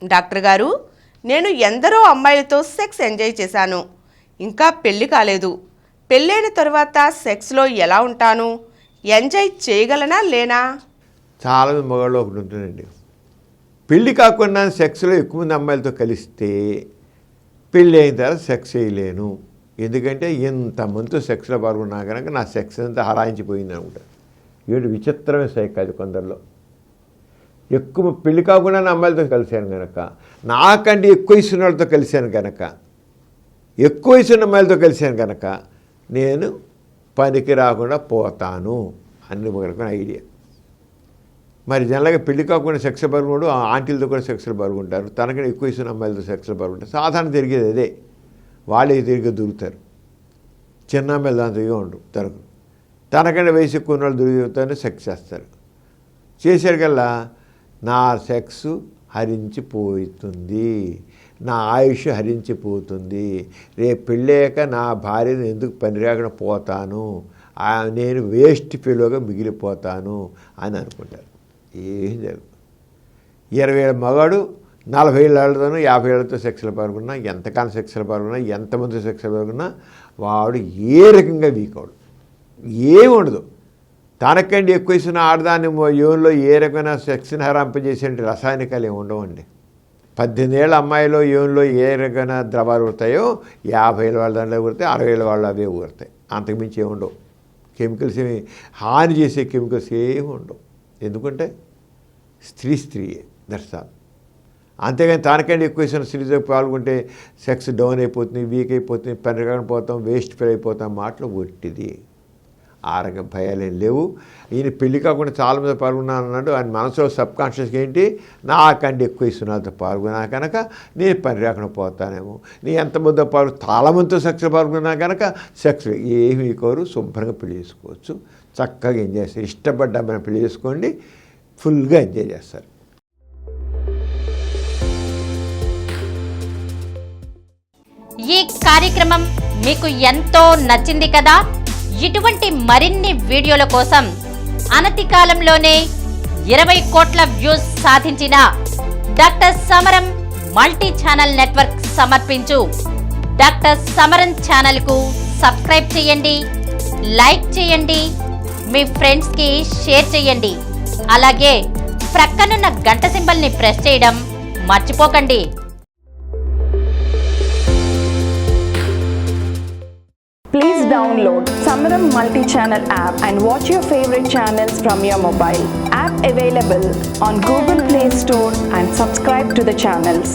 Doctor గారు, నేను ఎందరో అమ్మాయిలతో సెక్స్ ఎంజాయ్ చేశాను. ఇంకా పెళ్లి కాలేదు. పెళ్ళైన తర్వాత సెక్స్లో ఎలా ఉంటాను? ఎంజాయ్ చేయగలనా లేనా? చాలా మగవాళ్ళు ఒకటి ఉంటుందండి, పెళ్ళి కాకుండా సెక్స్లో ఎక్కువ మంది అమ్మాయిలతో కలిస్తే పెళ్ళి అయిన తర్వాత సెక్స్ చేయలేను, ఎందుకంటే ఇంతమందితో సెక్స్లో పాల్గొన్నా కనుక నా సెక్స్ అంతా హరాయించిపోయింది అనుకుంటారు. వీడు విచిత్రమైన సైకాలజీ కొందరిలో. ఎక్కువ పెళ్లి కాకుండా అమ్మాయిలతో కలిశాను కనుక, నాకంటే ఎక్కువ వయసున్న వాళ్ళతో కలిశాను కనుక, ఎక్కువ వయసున్న అమ్మాయిలతో కలిశాను కనుక నేను పనికి రాకుండా పోతాను అని ఒక ఐడియా. మరి జనరల్గా పెళ్లి కాకుండా సెక్స్ పాల్గొనడు, ఆంటీలతో కూడా సెక్స్లో పాల్గొంటారు, తనకంటే ఎక్కువ వయసున్న అమ్మాయిలతో సెక్స్లో పాల్గొంటారు. సాధారణ తిరిగేది అదే, వాళ్ళే తిరిగి దొరుకుతారు. చిన్న అమ్మాయిలు దాంతో ఉండరు, దొరకరు. తనకంటే వయసు ఎక్కువ ఉన్న వాళ్ళు దొరికితేనే సెక్స్ చేస్తారు. చేసేకల్లా నా సెక్స్ హరించిపోతుంది, నా ఆయుష్ హరించిపోతుంది, రేపు పెళ్ళాక నా భార్యను ఎందుకు పని రాకుండా పోతాను, నేను వేస్ట్ ఫెలోగా మిగిలిపోతాను అని అనుకుంటారు. ఏం జరగదు. 20 ఏళ్ళ మగాడు 40 ఏళ్ళతోనూ 50 ఏళ్ళతో సెక్స్లో పాల్గొన్నా, ఎంతకాలం సెక్స్లో పాల్గొన్నా, ఎంతమంది సెక్స్లో పాల్గొన్నా వాడు ఏ రకంగా వీక్ అవడు, ఏమి ఉండదు. తనకంటే ఎక్కువ ఇస్తున్న ఆడదాన్ని యోన్లో ఏ రకమైన సెక్స్ని హరింపజేసే రసాయనికాలు ఏమి ఉండవండి. 18 ఏళ్ళ అమ్మాయిలో యోన్లో ఏ రకమైన ద్రవాలు ఊరుతాయో 50 ఏళ్ళ వాళ్ళ దాంట్లో ఊరుతాయి, 60 ఏళ్ళ వాళ్ళు అవే ఊరుతాయి. అంతకుమించి ఏమి ఉండవు. కెమికల్స్ ఏమి హాని చేసే కెమికల్స్ ఏమి ఉండవు. ఎందుకంటే స్త్రీయే, దట్స్ ఆల్. అంతేగాని తనకంటే ఎక్కువ ఇస్తున్న స్త్రీతో పాల్గొంటే సెక్స్ డౌన్ అయిపోతుంది, వీక్ అయిపోతుంది, పని రాకుండా పోతాం, వేస్ట్ ఫీల్ అయిపోతాం మాటలు ఒట్టిది. ఆరోగ్య భయాలేం లేవు. ఈయన పెళ్లి కాకుండా చాలామంది పాల్గొన్నాను అన్నాడు. ఆయన మనసులో సబ్కాన్షియస్గా ఏంటి, నాకంటే ఎక్కువ ఇస్తున్నాతో పాల్గొన్నా కనుక నేను పని రాకుండా పోతానేమో, నీ ఎంతమందితో చాలామందితో సెక్స్లో పాల్గొన్నా కనుక సెక్స్ ఏమీ కోరు, శుభ్రంగా పెళ్లి చేసుకోవచ్చు, చక్కగా ఎంజాయ్ చేస్తారు. ఇష్టపడ్డ మనం పెళ్లి చేసుకోండి, ఫుల్గా ఎంజాయ్ చేస్తారు. ఈ కార్యక్రమం మీకు ఎంతో నచ్చింది కదా. ఇటువంటి మరిన్ని వీడియోల కోసం అనతి కాలంలోనే 20 కోట్ల వ్యూస్ సాధించిన డాక్టర్ సమరం మల్టీ ఛానల్ నెట్వర్క్ సమర్పించు డాక్టర్ సమరం ఛానల్ కు సబ్స్క్రైబ్ చేయండి, లైక్ చేయండి, మీ ఫ్రెండ్స్ కి షేర్ చేయండి. అలాగే ప్రక్కనున్న గంట సింబల్ ని ప్రెస్ చేయడం మర్చిపోకండి. Please download Samaram multi-channel app and watch your favorite channels from your mobile. App available on Google Play Store and subscribe to the channels.